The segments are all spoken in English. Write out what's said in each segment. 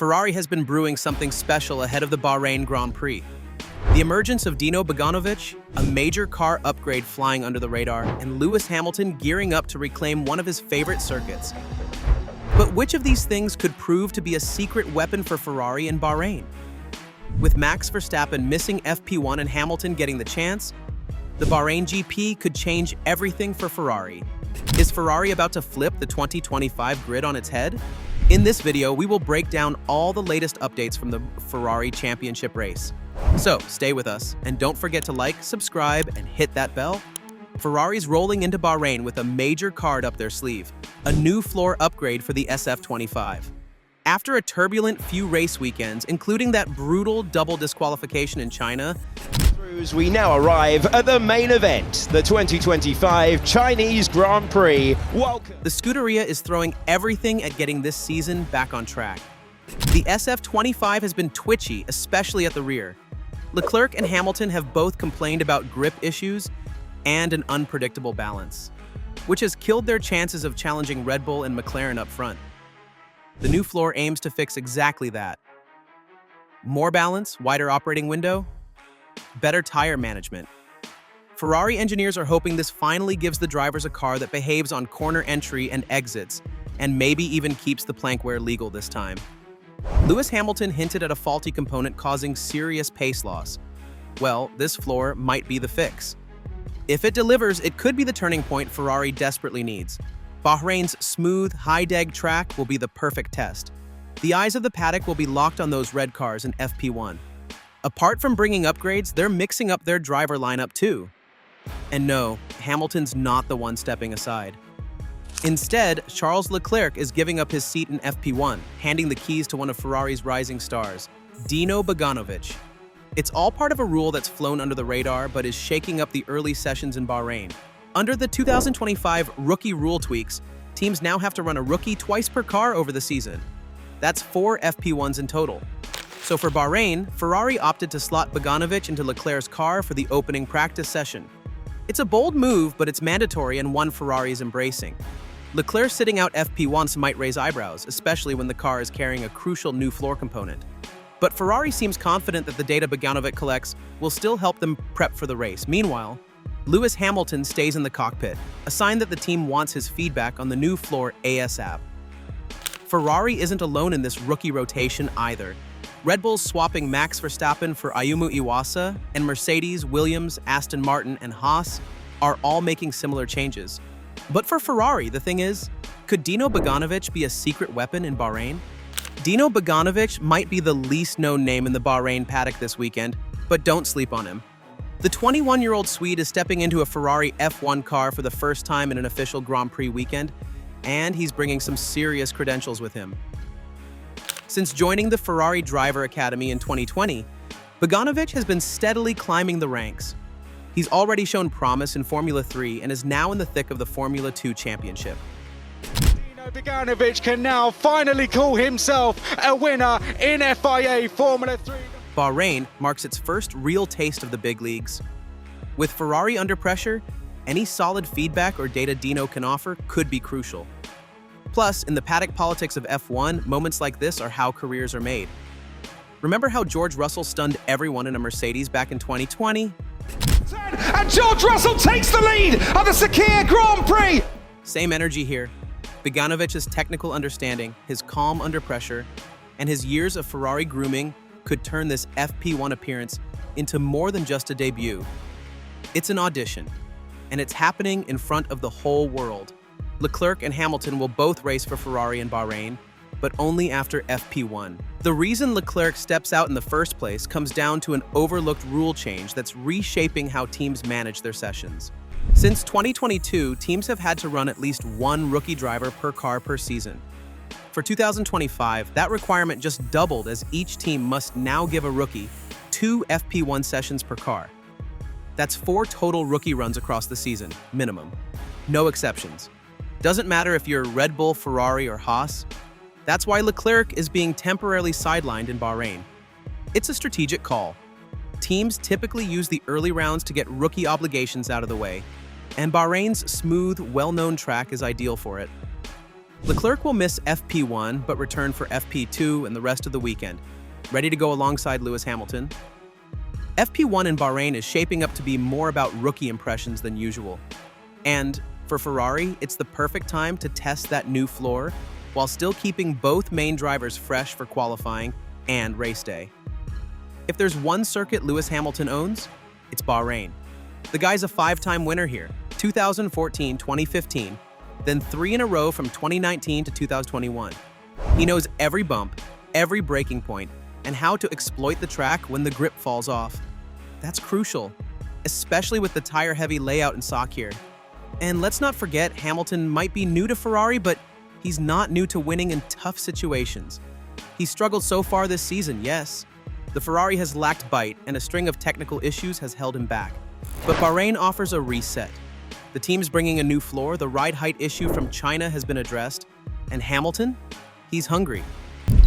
Ferrari has been brewing something special ahead of the Bahrain Grand Prix. The emergence of Dino Beganovic, a major car upgrade flying under the radar, and Lewis Hamilton gearing up to reclaim one of his favorite circuits. But which of these things could prove to be a secret weapon for Ferrari in Bahrain? With Max Verstappen missing FP1 and Hamilton getting the chance, the Bahrain GP could change everything for Ferrari. Is Ferrari about to flip the 2025 grid on its head? In this video, we will break down all the latest updates from the Ferrari Championship race. So, stay with us, and don't forget to like, subscribe, and hit that bell. Ferrari's rolling into Bahrain with a major card up their sleeve, a new floor upgrade for the SF-25. After a turbulent few race weekends, including that brutal double disqualification in China, we now arrive at the main event, the 2025 Chinese Grand Prix. Welcome. The Scuderia is throwing everything at getting this season back on track. The SF-25 has been twitchy, especially at the rear. Leclerc and Hamilton have both complained about grip issues and an unpredictable balance, which has killed their chances of challenging Red Bull and McLaren up front. The new floor aims to fix exactly that. More balance, wider operating window, better tire management. Ferrari engineers are hoping this finally gives the drivers a car that behaves on corner entry and exits, and maybe even keeps the plank wear legal this time. Lewis Hamilton hinted at a faulty component causing serious pace loss. Well, this floor might be the fix. If it delivers, it could be the turning point Ferrari desperately needs. Bahrain's smooth, high-deg track will be the perfect test. The eyes of the paddock will be locked on those red cars in FP1. Apart from bringing upgrades, they're mixing up their driver lineup too. And no, Hamilton's not the one stepping aside. Instead, Charles Leclerc is giving up his seat in FP1, handing the keys to one of Ferrari's rising stars, Dino Beganovic. It's all part of a rule that's flown under the radar but is shaking up the early sessions in Bahrain. Under the 2025 rookie rule tweaks, teams now have to run a rookie twice per car over the season. That's 4 FP1s in total. So for Bahrain, Ferrari opted to slot Beganovic into Leclerc's car for the opening practice session. It's a bold move, but it's mandatory and one Ferrari is embracing. Leclerc sitting out FP1s might raise eyebrows, especially when the car is carrying a crucial new floor component. But Ferrari seems confident that the data Beganovic collects will still help them prep for the race. Meanwhile, Lewis Hamilton stays in the cockpit, a sign that the team wants his feedback on the new floor ASAP. Ferrari isn't alone in this rookie rotation either. Red Bull's swapping Max Verstappen for Ayumu Iwasa, and Mercedes, Williams, Aston Martin, and Haas are all making similar changes. But for Ferrari, the thing is, could Dino Beganovic be a secret weapon in Bahrain? Dino Beganovic might be the least known name in the Bahrain paddock this weekend, but don't sleep on him. The 21-year-old Swede is stepping into a Ferrari F1 car for the first time in an official Grand Prix weekend, and he's bringing some serious credentials with him. Since joining the Ferrari Driver Academy in 2020, Beganovic has been steadily climbing the ranks. He's already shown promise in Formula 3 and is now in the thick of the Formula 2 championship. Dino Beganovic can now finally call himself a winner in FIA Formula 3. Bahrain marks its first real taste of the big leagues. With Ferrari under pressure, any solid feedback or data Dino can offer could be crucial. Plus, in the paddock politics of F1, moments like this are how careers are made. Remember how George Russell stunned everyone in a Mercedes back in 2020? And George Russell takes the lead of the Scuderia Grand Prix! Same energy here. Beganovic's technical understanding, his calm under pressure, and his years of Ferrari grooming could turn this FP1 appearance into more than just a debut. It's an audition, and it's happening in front of the whole world. Leclerc and Hamilton will both race for Ferrari in Bahrain, but only after FP1. The reason Leclerc steps out in the first place comes down to an overlooked rule change that's reshaping how teams manage their sessions. Since 2022, teams have had to run at least one rookie driver per car per season. For 2025, that requirement just doubled as each team must now give a rookie 2 FP1 sessions per car. That's 4 total rookie runs across the season, minimum. No exceptions. Doesn't matter if you're Red Bull, Ferrari, or Haas. That's why Leclerc is being temporarily sidelined in Bahrain. It's a strategic call. Teams typically use the early rounds to get rookie obligations out of the way, and Bahrain's smooth, well-known track is ideal for it. Leclerc will miss FP1 but return for FP2 and the rest of the weekend, ready to go alongside Lewis Hamilton. FP1 in Bahrain is shaping up to be more about rookie impressions than usual. And for Ferrari, it's the perfect time to test that new floor while still keeping both main drivers fresh for qualifying and race day. If there's one circuit Lewis Hamilton owns, it's Bahrain. The guy's a 5-time winner here, 2014, 2015, then 3 in a row from 2019 to 2021. He knows every bump, every braking point, and how to exploit the track when the grip falls off. That's crucial, especially with the tire-heavy layout in Scuderia. And let's not forget, Hamilton might be new to Ferrari, but he's not new to winning in tough situations. He's struggled so far this season, yes. The Ferrari has lacked bite, and a string of technical issues has held him back. But Bahrain offers a reset. The team's bringing a new floor, the ride height issue from China has been addressed, and Hamilton? He's hungry.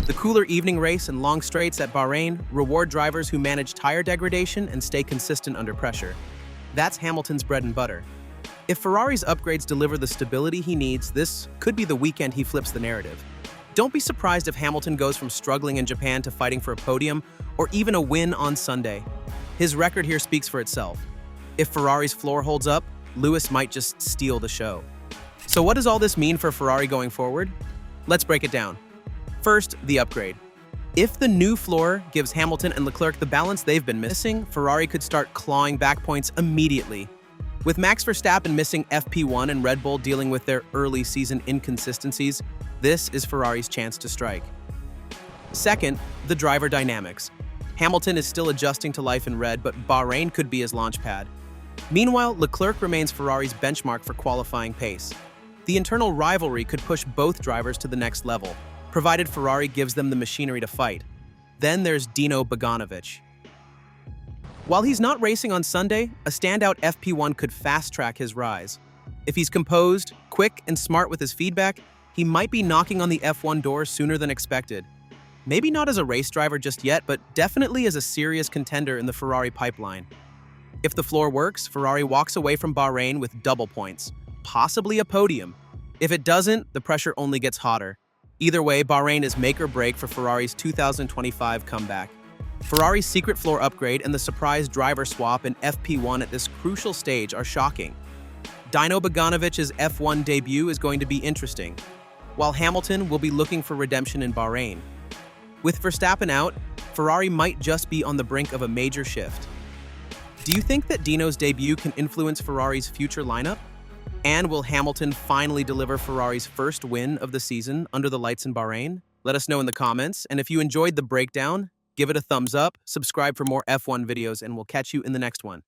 The cooler evening race and long straights at Bahrain reward drivers who manage tire degradation and stay consistent under pressure. That's Hamilton's bread and butter. If Ferrari's upgrades deliver the stability he needs, this could be the weekend he flips the narrative. Don't be surprised if Hamilton goes from struggling in Japan to fighting for a podium or even a win on Sunday. His record here speaks for itself. If Ferrari's floor holds up, Lewis might just steal the show. So what does all this mean for Ferrari going forward? Let's break it down. First, the upgrade. If the new floor gives Hamilton and Leclerc the balance they've been missing, Ferrari could start clawing back points immediately. With Max Verstappen missing FP1 and Red Bull dealing with their early season inconsistencies, this is Ferrari's chance to strike. Second, the driver dynamics. Hamilton is still adjusting to life in red, but Bahrain could be his launchpad. Meanwhile, Leclerc remains Ferrari's benchmark for qualifying pace. The internal rivalry could push both drivers to the next level, provided Ferrari gives them the machinery to fight. Then there's Dino Bogdanovic. While he's not racing on Sunday, a standout FP1 could fast-track his rise. If he's composed, quick, and smart with his feedback, he might be knocking on the F1 door sooner than expected. Maybe not as a race driver just yet, but definitely as a serious contender in the Ferrari pipeline. If the floor works, Ferrari walks away from Bahrain with double points, possibly a podium. If it doesn't, the pressure only gets hotter. Either way, Bahrain is make or break for Ferrari's 2025 comeback. Ferrari's secret floor upgrade and the surprise driver swap in FP1 at this crucial stage are shocking. Dino Boganovic's F1 debut is going to be interesting, while Hamilton will be looking for redemption in Bahrain. With Verstappen out, Ferrari might just be on the brink of a major shift. Do you think that Dino's debut can influence Ferrari's future lineup? And will Hamilton finally deliver Ferrari's first win of the season under the lights in Bahrain? Let us know in the comments, and if you enjoyed the breakdown, give it a thumbs up, subscribe for more F1 videos, and we'll catch you in the next one.